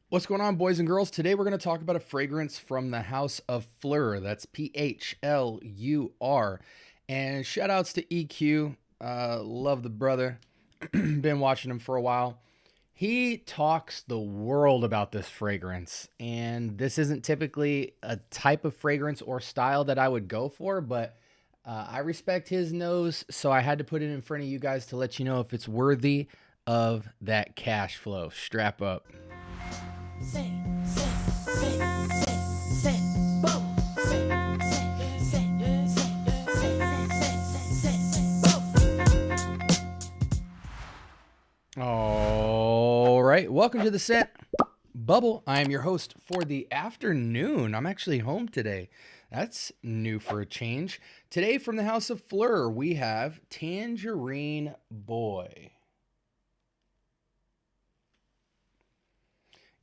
What's going on, boys and girls? Today we're going to talk about a fragrance from the house of Phlur. That's Phlur. And shout outs to EQ. Love the brother. Been watching him for a while. He talks the world about this fragrance. And this isn't typically a type of fragrance or style that I would go for, but I respect his nose. So I had to put it in front of you guys to let you know if it's worthy of that cash flow. Strap up. All right, welcome to the scent bubble. I am your host for the afternoon. I'm actually home today. That's new for a change. Today from the house of Phlur, we have Tangerine Boy.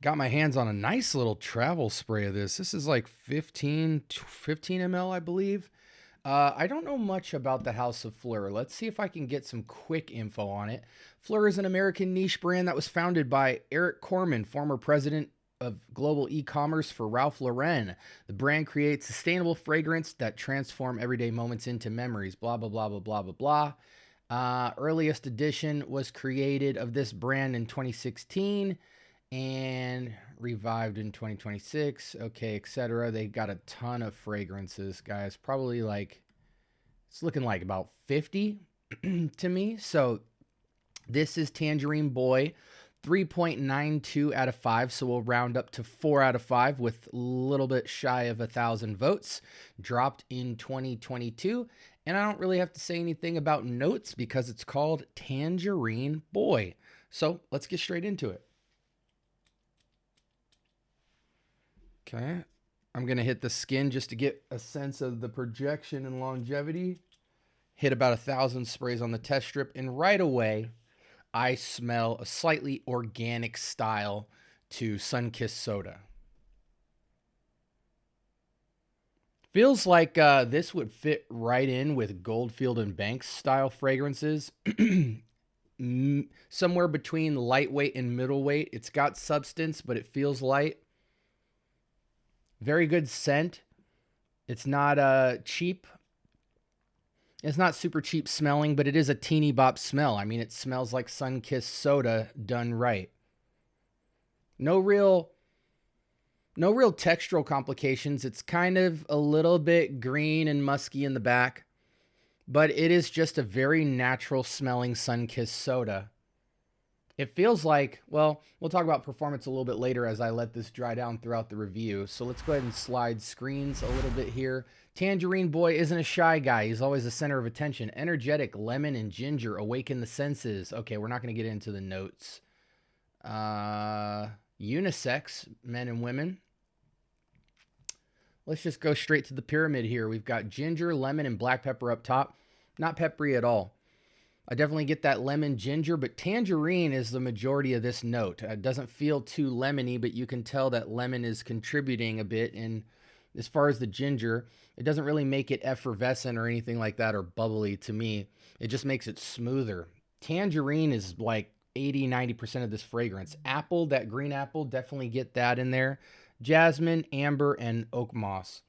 Got my hands on a nice little travel spray of this. This is like 15 ml, I believe. I don't know much about the House of Phlur. Let's see if I can get some quick info on it. Phlur is an American niche brand that was founded by Eric Corman, former president of global e-commerce for Ralph Lauren. The brand creates sustainable fragrance that transform everyday moments into memories. Blah, blah, blah, blah, blah, blah, blah. Earliest edition was created of this brand in 2016 and revived in 2026. Okay, etc. They got a ton of fragrances, guys. Probably like, it's looking like about 50 to me. So this is Tangerine Boy, 3.92 out of 5. So we'll round up to 4 out of 5 with a little bit shy of 1,000 votes. Dropped in 2022. And I don't really have to say anything about notes because it's called Tangerine Boy. So let's get straight into it. Okay, I'm going to hit the skin just to get a sense of the projection and longevity. Hit about 1,000 sprays on the test strip, and right away, I smell a slightly organic style to Sunkissed Soda. Feels like this would fit right in with Goldfield and Banks style fragrances. Somewhere between lightweight and middleweight. It's got substance, but it feels light. Very good scent. It's not cheap. It's not super cheap smelling, but it is a teeny bop smell. I mean, it smells like Sunkissed Soda done right. No real textural complications. It's kind of a little bit green and musky in the back, but it is just a very natural smelling Sunkissed Soda. It feels like, well, we'll talk about performance a little bit later as I let this dry down throughout the review. So let's go ahead and slide screens a little bit here. Tangerine Boy isn't a shy guy. He's always the center of attention. Energetic, lemon and ginger awaken the senses. Okay, we're not going to get into the notes. Unisex, men and women. Let's just go straight to the pyramid here. We've got ginger, lemon, and black pepper up top. Not peppery at all. I definitely get that lemon ginger, but tangerine is the majority of this note. It doesn't feel too lemony, but you can tell that lemon is contributing a bit. And as far as the ginger, it doesn't really make it effervescent or anything like that or bubbly to me. It just makes it smoother. Tangerine is like 80-90% of this fragrance. Apple, that green apple, definitely get that in there. Jasmine, amber, and oak moss.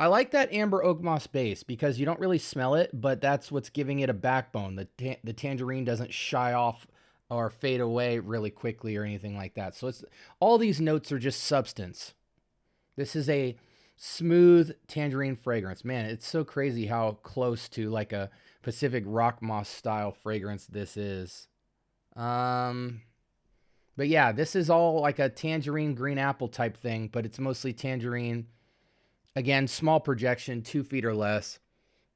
I like that amber oak moss base because you don't really smell it, but that's what's giving it a backbone. The tangerine doesn't shy off or fade away really quickly or anything like that. So it's all these notes are just substance. This is a smooth tangerine fragrance. Man, it's so crazy how close to like a Pacific rock moss style fragrance this is. But yeah, this is all like a tangerine green apple type thing, but it's mostly tangerine. Again, small projection, 2 feet or less.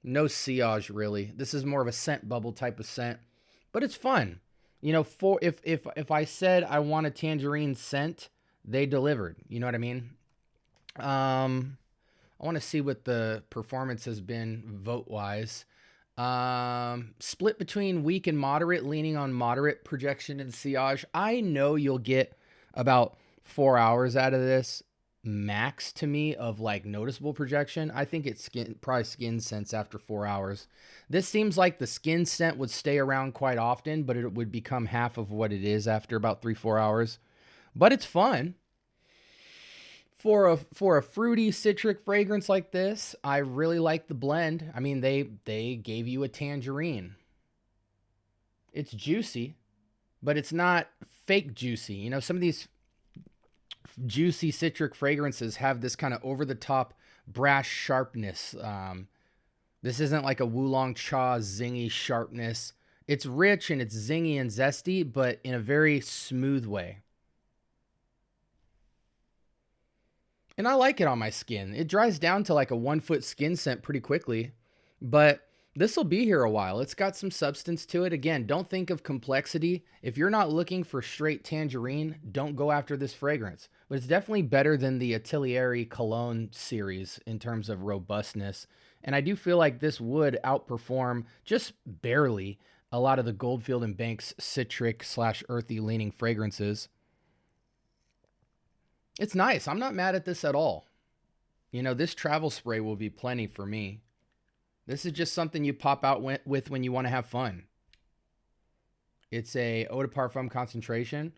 No sillage, really. This is more of a scent bubble type of scent. But it's fun. You know, if I said I want a tangerine scent, they delivered. You know what I mean? I want to see what the performance has been vote-wise. Split between weak and moderate, leaning on moderate projection and sillage. I know you'll get about 4 hours out of this. Max to me of like noticeable projection. I think it's probably skin scents after 4 hours. This seems like the skin scent would stay around quite often, but it would become half of what it is after about 3-4 hours. But it's fun. For a fruity citric fragrance like this, I really like the blend. I mean, they gave you a tangerine. It's juicy, but it's not fake juicy. You know, some of these juicy citric fragrances have this kind of over the top brash sharpness. This isn't like a Wulong Cha zingy sharpness. It's rich and it's zingy and zesty, but in a very smooth way. And I like it on my skin. It dries down to like a 1 foot skin scent pretty quickly, but this will be here a while. It's got some substance to it. Again, don't think of complexity. If you're not looking for straight tangerine, don't go after this fragrance. But it's definitely better than the Atelier Cologne series in terms of robustness. And I do feel like this would outperform just barely a lot of the Goldfield and Banks citric / earthy leaning fragrances. It's nice. I'm not mad at this at all. You know, this travel spray will be plenty for me. This is just something you pop out with when you want to have fun. It's a eau de parfum concentration.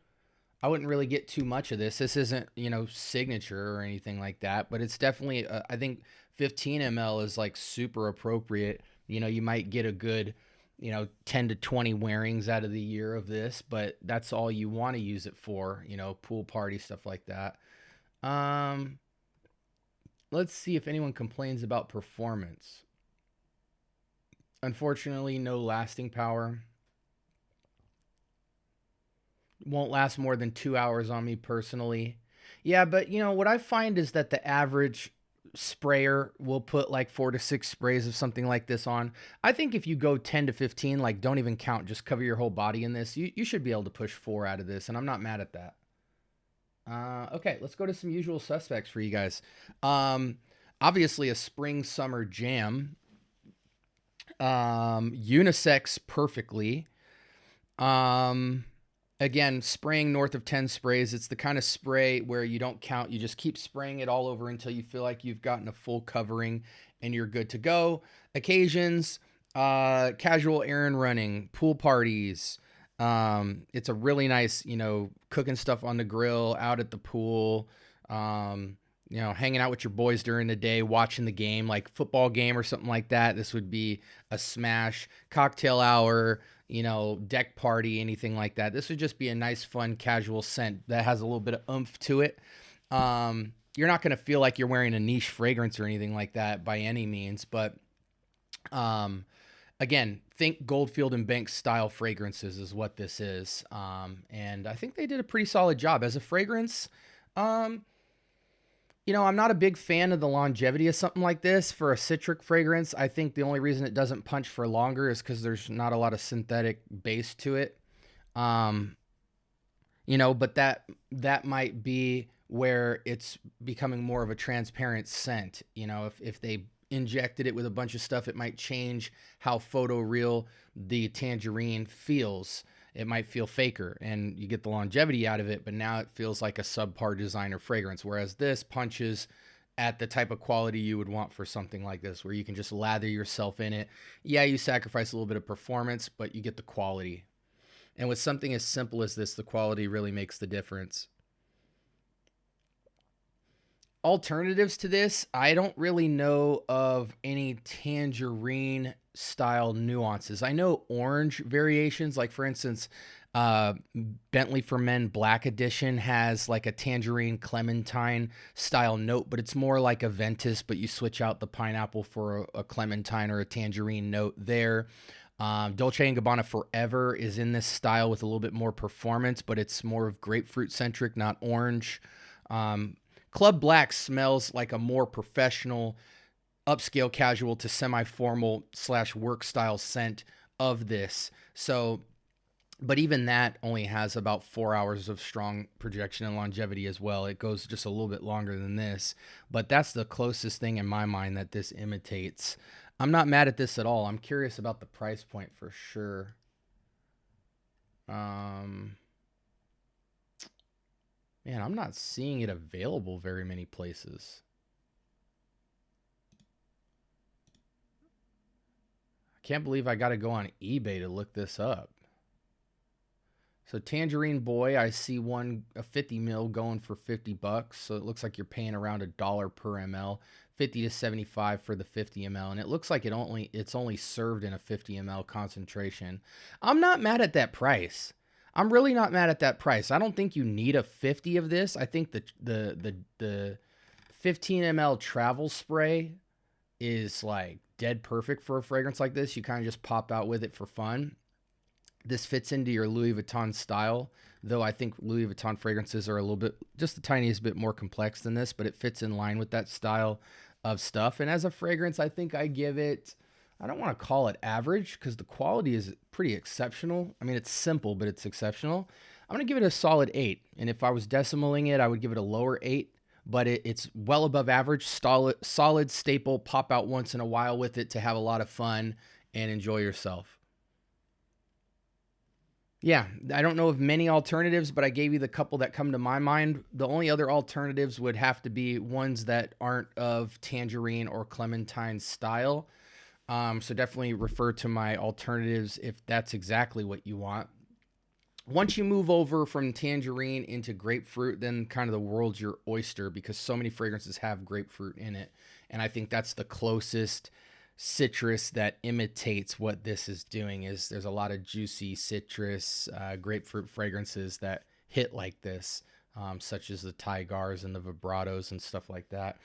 I wouldn't really get too much of this. This isn't, you know, signature or anything like that, but it's definitely, I think 15 ml is like super appropriate. You know, you might get a good, you know, 10 to 20 wearings out of the year of this, but that's all you want to use it for, you know, pool party, stuff like that. Let's see if anyone complains about performance. Unfortunately, no lasting power. Won't last more than 2 hours on me personally. Yeah, but you know, what I find is that the average sprayer will put like 4 to 6 sprays of something like this on. I think if you go 10 to 15, like don't even count, just cover your whole body in this, you should be able to push 4 out of this, and I'm not mad at that. Okay, let's go to some usual suspects for you guys. Obviously a spring summer jam. Unisex perfectly. Again, spraying north of 10 sprays. It's the kind of spray where you don't count. You just keep spraying it all over until you feel like you've gotten a full covering and you're good to go. Occasions, casual errand running, pool parties. It's a really nice, you know, cooking stuff on the grill, out at the pool, you know, hanging out with your boys during the day, watching the game, like football game or something like that. This would be a smash. Cocktail hour, you know, deck party, anything like that. This would just be a nice, fun, casual scent that has a little bit of oomph to it. You're not going to feel like you're wearing a niche fragrance or anything like that by any means, but again, think Goldfield and Banks style fragrances is what this is. And I think they did a pretty solid job as a fragrance. You know, I'm not a big fan of the longevity of something like this for a citric fragrance. I think the only reason it doesn't punch for longer is because there's not a lot of synthetic base to it. You know, but that might be where it's becoming more of a transparent scent. You know, if they injected it with a bunch of stuff, it might change how photoreal the tangerine feels. It might feel faker and you get the longevity out of it, but now it feels like a subpar designer fragrance. Whereas this punches at the type of quality you would want for something like this, where you can just lather yourself in it. Yeah, you sacrifice a little bit of performance, but you get the quality. And with something as simple as this, the quality really makes the difference. Alternatives to this, I don't really know of any tangerine style nuances. I know orange variations, like for instance, Bentley for Men Black Edition has like a tangerine clementine style note, but it's more like a Ventus, but you switch out the pineapple for a clementine or a tangerine note there. Dolce & Gabbana Forever is in this style with a little bit more performance, but it's more of grapefruit centric, not orange. Club Black smells like a more professional, upscale, casual to semi-formal / work style scent of this. So, but even that only has about 4 hours of strong projection and longevity as well. It goes just a little bit longer than this, but that's the closest thing in my mind that this imitates. I'm not mad at this at all. I'm curious about the price point for sure. Man, I'm not seeing it available very many places. I can't believe I got to go on eBay to look this up. So Tangerine Boy, I see a 50 mil going for $50. So it looks like you're paying around $1 per ml, 50 to 75 for the 50 ml, and it looks like it's only served in a 50 ml concentration. I'm not mad at that price. I'm really not mad at that price. I don't think you need a 50 of this. I think the 15 ml travel spray is like dead perfect for a fragrance like this. You kind of just pop out with it for fun. This fits into your Louis Vuitton style, though I think Louis Vuitton fragrances are a little bit, just the tiniest bit more complex than this, but it fits in line with that style of stuff. And as a fragrance, I think I give it, I don't want to call it average because the quality is pretty exceptional. I mean, it's simple, but it's exceptional. I'm going to give it a solid 8. And if I was decimaling it, I would give it a lower 8, but it's well above average, solid staple, pop out once in a while with it to have a lot of fun and enjoy yourself. Yeah, I don't know of many alternatives, but I gave you the couple that come to my mind. The only other alternatives would have to be ones that aren't of tangerine or clementine style. So definitely refer to my alternatives if that's exactly what you want. Once you move over from tangerine into grapefruit, then kind of the world's your oyster because so many fragrances have grapefruit in it. And I think that's the closest citrus that imitates what this is doing. Is there's a lot of juicy citrus grapefruit fragrances that hit like this, such as the Tigars and the vibratos and stuff like that.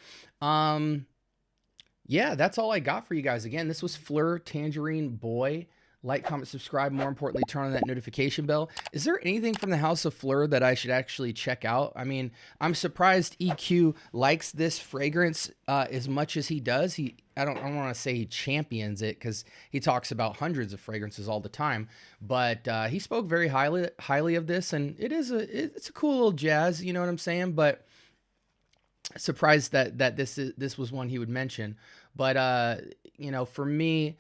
Yeah, that's all I got for you guys. Again, this was Phlur Tangerine Boy. Like, comment, subscribe. More importantly, turn on that notification bell. Is there anything from the House of Phlur that I should actually check out? I mean, I'm surprised EQ likes this fragrance as much as he does. I don't want to say he champions it because he talks about hundreds of fragrances all the time, but he spoke very highly of this, and it's a cool little jazz. You know what I'm saying? But surprised that this was one he would mention. But you know, for me,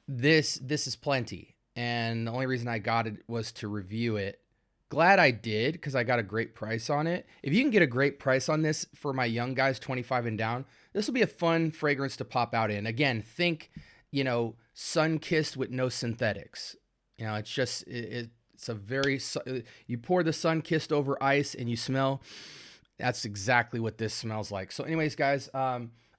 this is plenty, and the only reason I got it was to review it. Glad I did because I got a great price on it. If you can get a great price on this for my young guys 25 and down, this will be a fun fragrance to pop out in. Again, think, you know, sun-kissed with no synthetics. You know, it's just it's a very, you pour the sun-kissed over ice and you smell. That's exactly what this smells like. So anyways, guys,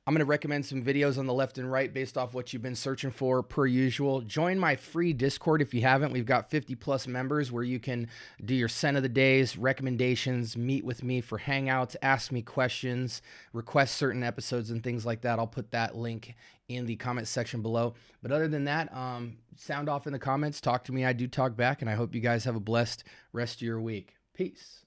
I'm going to recommend some videos on the left and right based off what you've been searching for per usual. Join my free Discord if you haven't. We've got 50 plus members where you can do your scent of the days, recommendations, meet with me for hangouts, ask me questions, request certain episodes and things like that. I'll put that link in the comment section below. But other than that, sound off in the comments, talk to me. I do talk back, and I hope you guys have a blessed rest of your week. Peace.